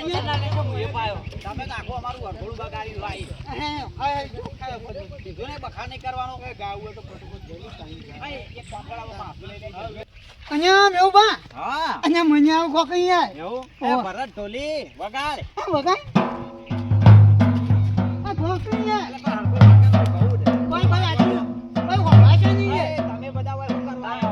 તમે તો આખું અમારું અડધોળું બગાડી લાવી કીધું ને બખા નહીં કરવાનો ગાવું તો એક કાપડામાં આપી લઈ અહીંયા મેવું બા હા અહીંયા મને આવ કોકઈ યાર એવું ભરત ઢોલી વગાડ વગાડ આ કોકઈ યાર તમે બધા હોય શું કરવા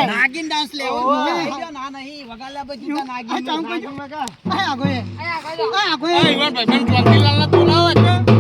નાગિન ડાન્સ લેવો ના નહીં વગાડલા પછી નાગિન આયા ગોએ ભાઈ મને ચોકીલાલ ના બોલાવો છે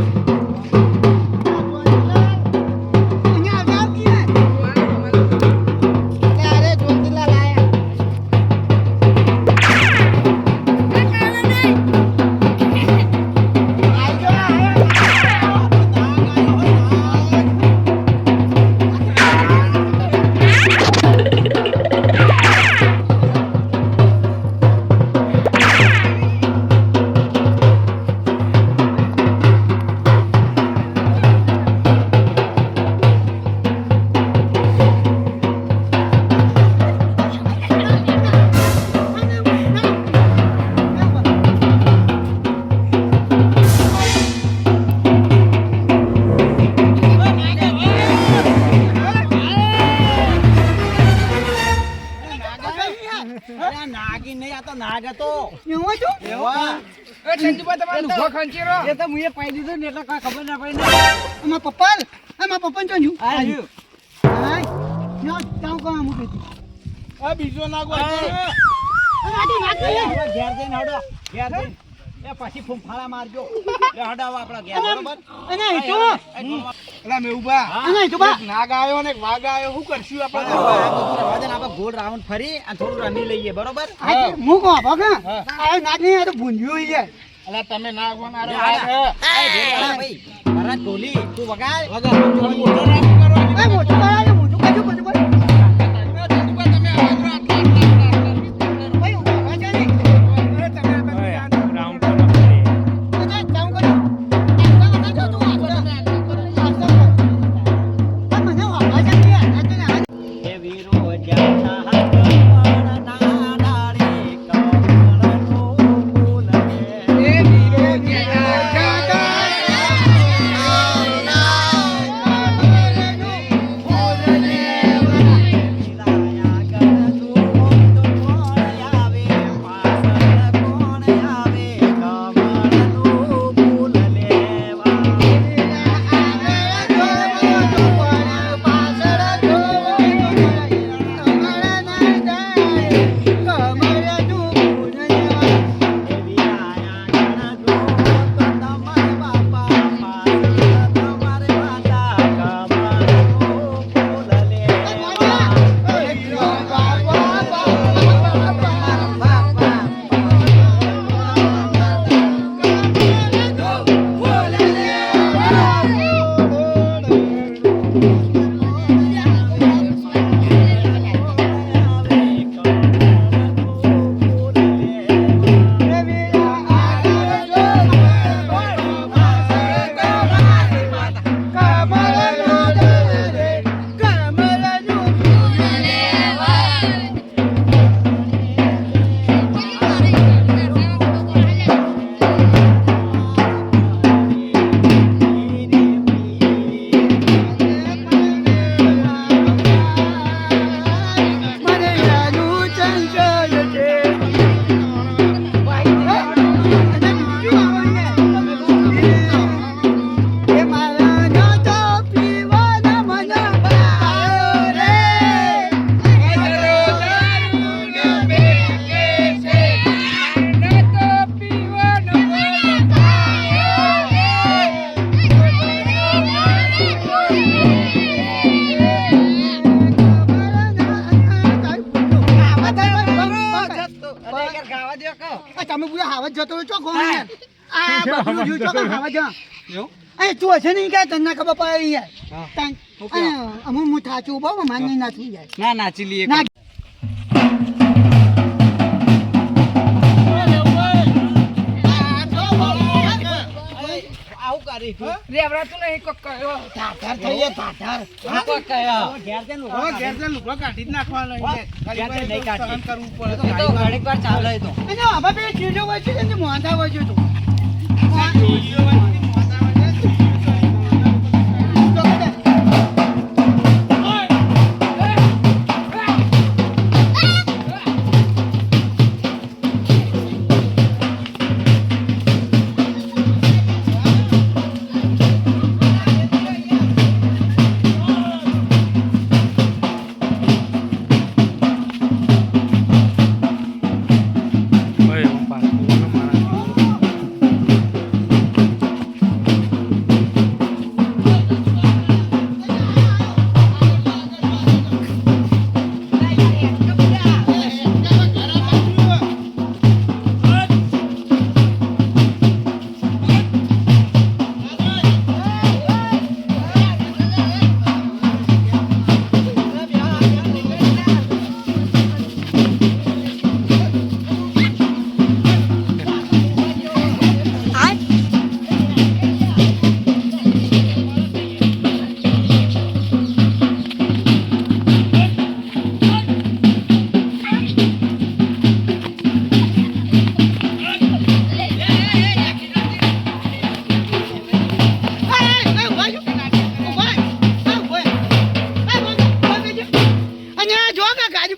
નાગી નહીં, આ તો નાગ હતો. એવો છો એવા. એ ચંદુબા તમારે લુગડો ખંચેરો. એ તો મુએ પાઈ દીધું ને એટલે કાંઈ ખબર ના પડી ને. અમાર પપ્પા અમાર પપ્પા તો ન્યુ આ રહ્યું. હાય નો તાવ કો આમ ઉભી આ બીજો નાગો એ. આડી નાખી હવે ઘેર જઈને હડો. ઘેર જઈને. એ પછી ફૂંફાળા મારજો. એ હડાવો આપણા ઘેર, બરોબર? અને હિતુ એલા મેઉબા અને હિતુ બા એક નાગ આવ્યો ને એક વાઘ આવ્યો શું કરશું આ આપણે બધું રહેવા દે ને, આપણે ગોળ રાઉન્ડ ફરી અને થોડું રમી લઈએ, બરોબર? હું કો ભાગા આ નાક નહીં આ તો ભૂંજ્યું છે એલા તમે નાગ બનારો લે, વાઘ હે. એ ભેગા ભાઈ. મારા ટોલી, તું વગાડ. મોટો નાગ કરો એ મોટું કરાય મોટું કાજુ બધું ભાઈ ચંદુબા તમે આવો આટલા ભાઈ ઉભા છે ને અરે તમે અને તાવ કરો આ જો તું આ મને વાવા છે કે આ તો ના એ વીરો જાતા કમળના ડાળે કમળનું ફૂલ રે. એ વીરો જ્યાં વિરાયા કરતું તો કોણ આવે, પાછળ કોણ આવે, કમળનું ફૂલ લેવા. વિરાયા કરતું તો તમારા બાપા, પાછળ તમારે માતા, કમળનું ફૂલ લેવા. તમે પૂરા હાવજ જતો રહ્યો છો કોણ આ બધું જોયું છો કે હાવજ એ તું હશે નહીં કે તને ખબર પડે યાર અમુક હું થાચું બહુ માની ના થઈ જાય ના નાચી લઈએ. ના આવું કરી તું. રેવરાતું નહીં કોક કયો ઠાઠર થઈ જાય ઠાઠર આ કોઈ કયા? ઘેર જઈને હવે ઉભા ઘેર જઈને લુગડો કાઢી જ નાખવાનો વાહ, ખાલી ઘેર જઈને નહીં કાઢી. સહન કરવું એ તો પડે ઘડીક વાર ચાલે એ તો. અને હવે બે ચીજો હોય છે ને મોંધા હોય છે તું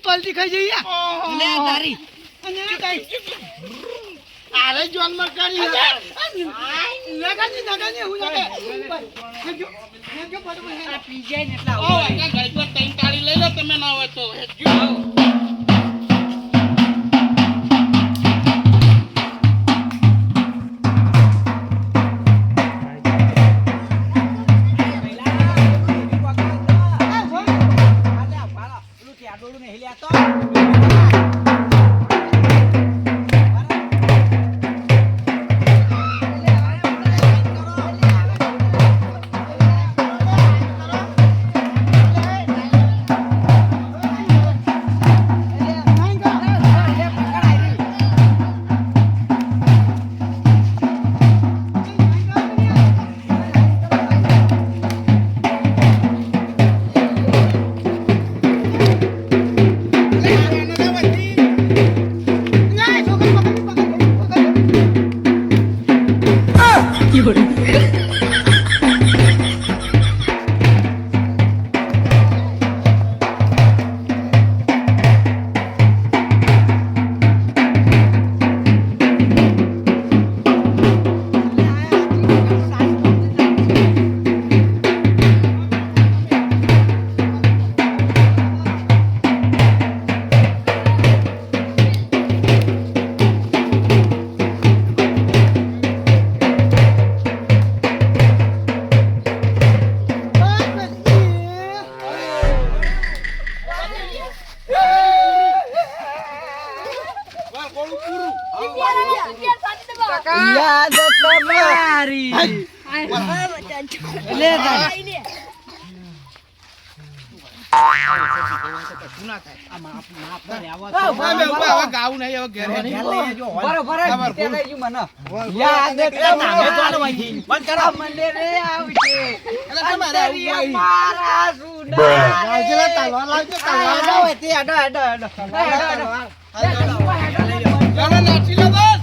પલટી ખાઈ જઈએ લે તારી. અને કઈ આરે જોનમાં કરી નગાની હું નગે હેજો બરોબર હે પી જાય ને એટલે ઓ આવું આ ગઈકો તૈન તાળી લઈ લો તમે ના હોય તો હેજો યાદ તમારી લે ગાવું નહીં હવે ઘેર બરોબર યાદ મંદિર રે આવશે મારા ચાલો નાચી લો બસ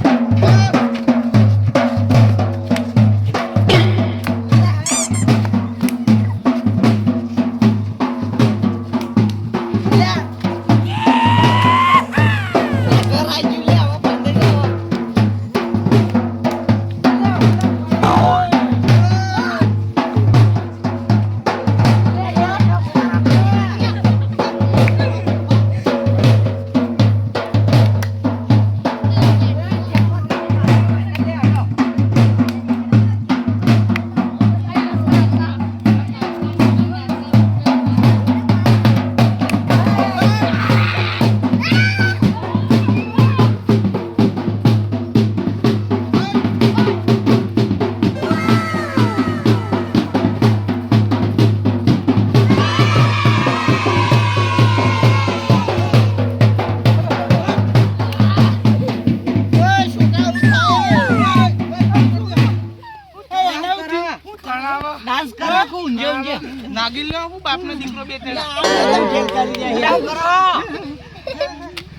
નાગી લો હું બાપનો દીકરો બે તેડા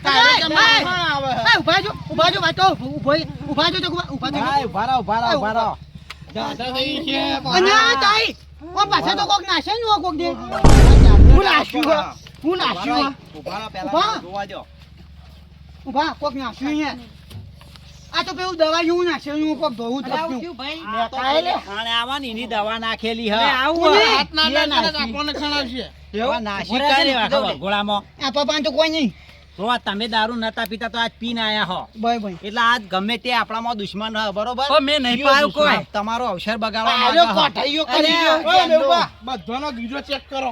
તારે કે મારવા આવે ઉભા જો વાતો ઉભા જો દાદા થઈ છે અને તાઈ ઓ પાછા તો કોક નાશે ને ઓ કોક દે હું નાશ્યું ઉભા કોક નાશ્યું હે આ તો પેલું દવા જેવું નાશ્યું હું કોક ધોવું થયું દવા નાખેલી હાથ ના લાગે આપણને ખણાવશે ગોળામાં આ પપ્પા તો કોઈ નહીં તો તમે દારૂ નતા પીતા તો આજ પીને આયા હો ભાઈ એટલે આજ ગમે તે આપણામાં દુશ્મન હ બરોબર મેં નહીં પાયું કોઈ. તમારો અવસર બગાડવા આલ્યો માંગે કોઠાઈઓ હો. કરી ઓય મેઉબા બધાનો ગીજો ચેક કરો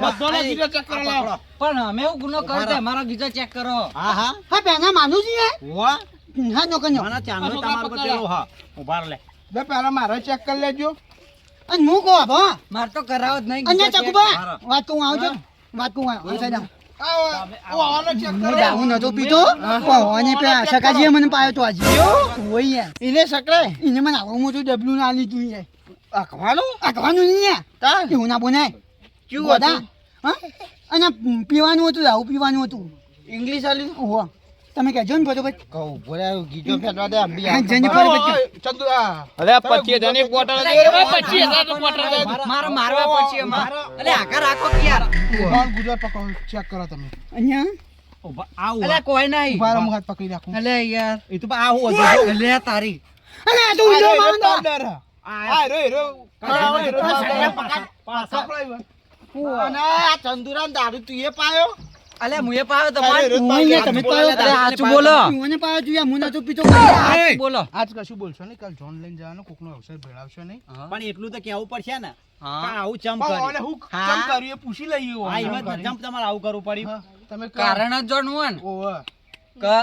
બધાનો ગીજો ચેક કરો લાવો પણ અમે એવું ગુનો કર્યો તો અમારો ગીજો ચેક કરો હા હા હા પેલા માનું છે હોવા હા નો કન્યો મને ચાંદલો તમારો પર પેલો હા ઉભા લે બે પહેલા મારો ચેક કરી લેજો અને હું કહો ભા માર તો કરાવો જ નહીં અને ગીજો check. ચકુબા વાત તું આવજો વાત તું આવ સાઈડ ઓ આનો ચેક કરો દારૂ નતો પીતો અને પેલા સકાજીએ મને પાયો તો આજે હોય યાર ઇને સકરાય એને મને આવું મોટું ડબલું ના લીધું યાર આખવાનું આખવાનું નહીં યાર તા એવું ના બોનાય ક્યું બધા હતું હા અને પીવાનું હતું દારૂ પીવાનું હતું ઇંગ્લિશ આલી ઓહો તમે કહેજો ને બધો ભાઈ કહું બોલે ગીજો ફેટવા દે અંબી હા, જની પર બચ્ચો. ચંદુ આ અરે 25000 ની બોટલ અરે 25000 નું બોટલ દે મારો મારવા પડશે અમાર. અલે આખા રાખો કે યાર કોણ ગુજરાત પકડો ચેક કરો તમે અહીંયા ઉભા આવું અલ્યા કોઈ નહીં ઉભા રહો, હું હાથ પકડી રાખું. અલ્યા યાર એ તો આવું હતું અલ્યા તારી અરે આ તો ઊંધો મારો. અને આ ચંદુરામ દારૂ તું એ પાયો? અલ્યા મુએ પાયો તમારે હું તમે પાયો અરે સાચું બોલો મને પાયો જોઈએ હું નતો પીતો સાચું બોલો આજ કશું બોલશો નહીં, કાલ જોન લઈને જવાનો, કોકનો અવસર ભેળવશો નહીં. પણ એટલું તો કેવું પડશે ને હા. કે આવું ચમ પણ કર્યું ઓલે હું હા. ચમ કર્યું એ પૂછી લઈએ. હા એમાં જ ચમ તમારે આવું કરવું પડ્યું હા, તમે કારણ જ જાણવું ને ઓવે કે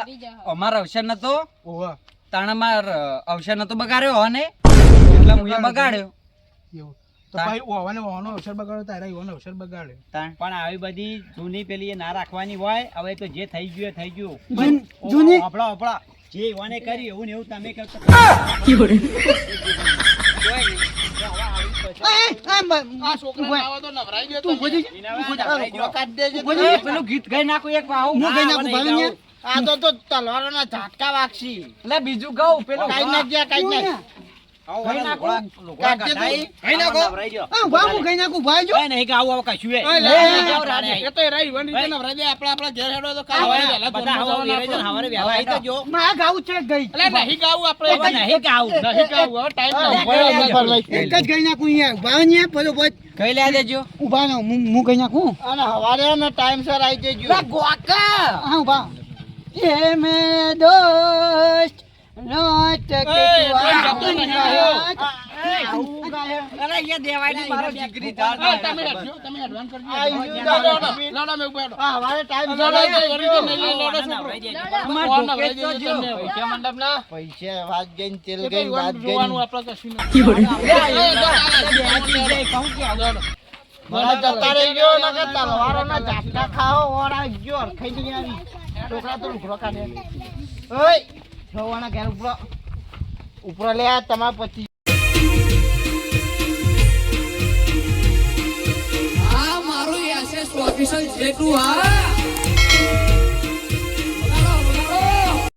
અમારો અવસર નતો ઓવે તાણે માર અવસર નતો બગાડ્યો હો ને એટલે મુએ બગાડ્યો એવું તો ભાઈ ઓવાનો અવસર બગાડો, તારા એવાનો અવસર બગાડ્યો. પણ આવી બધી જૂની પેલી એ ના રાખવાની હોય. હવે તો જે થઈ ગયું એ થઈ ગયું. જૂની હપડા જે ઈવાને કર્યું એવું ને એવું તમે કરતા. આ છોકરાને આવો તો નવરાઈ દે તું તમે. ઉભો થઈ જા. એના વગર નવરાઈ દ્યો. કાઢ દેજે ઉભો તમે. થઈ જા. પેલું ગીત ગાઈ નાખું એક પાહું હું કઈ નાખું મને ભાઈ ને? આ તો તલવારોના ઝાટકા વાગશી. એટલે બીજું ગાઉં પેલું કાઈ નાખ્યા, કાઈ નાખ. આવું કઈ હવે નાખું? લુગડા કાઢજે કઢાઈ, તું. કઈ નાખો. નવરાઈ દ્યો. આ ઉભા હું કઈ નાખું ભાઈ જો. કઈ નહીં કે આવું આવું કશું એ. એ તો એરા ઈવન રીતે નવરાઈ દે. આપણા ઘેર હેડો તો કાઈ હવે વહેલા બધા જોનમાં આવો વેરે જણ જવાનું હવારે વહેલા આવી જજો. મારા ગાવું છે ગઈ એટલે નહીં ગાવું આપણે. હવે નહીં કે આવું. નહીં ગાવું. હવે ટાઈમ ના હા, ઉભો રહો. એક જ ગઈ નાખું અહીંયા ઉભા રહો ને બરોબર કઈ લે દેજો ઉભા રહો હું ગઈ નાખું અને હવારે ને ટાઈમસર આવી જજો. હા ઉભા એ મેં દોસ્ત રાત કે તું જતો નહીં રહ્યો. આવું ગાય. અરે અહીંયા દેવાય ને મારો દીકરી ધાર હા, તમે હેડજો, તમે હેડવાન કરજો. આઈ લાડો, લાડો, મેં ઉભા રહો. હા હવારે ટાઈમ લાડો, વળી તો નહીં લઈ, લાડો, નવરાઈ છોકરો. દેજો. અમાર ફોન ઢોકે નવરાઈ તો દેજો જો. તમને. પૈસા મંડપના. પૈસા વાત ગઈ તેલ એ તો ગઈ વાત ઈવન ગઈ જોવાનું આપણે કશું નહીં. મને જતા રહી ગયો ને કે તલવારોના ઝાટકા ખાઓ ઓરા ગયો ખાઈ નહીં આવી છોકરા તો ઉભરો કાઢે ઓય જવાના ઘેર ઉપરો લે આ તમાર પછી આ મારું એસએસ ઓફિશિયલ જેટલું હા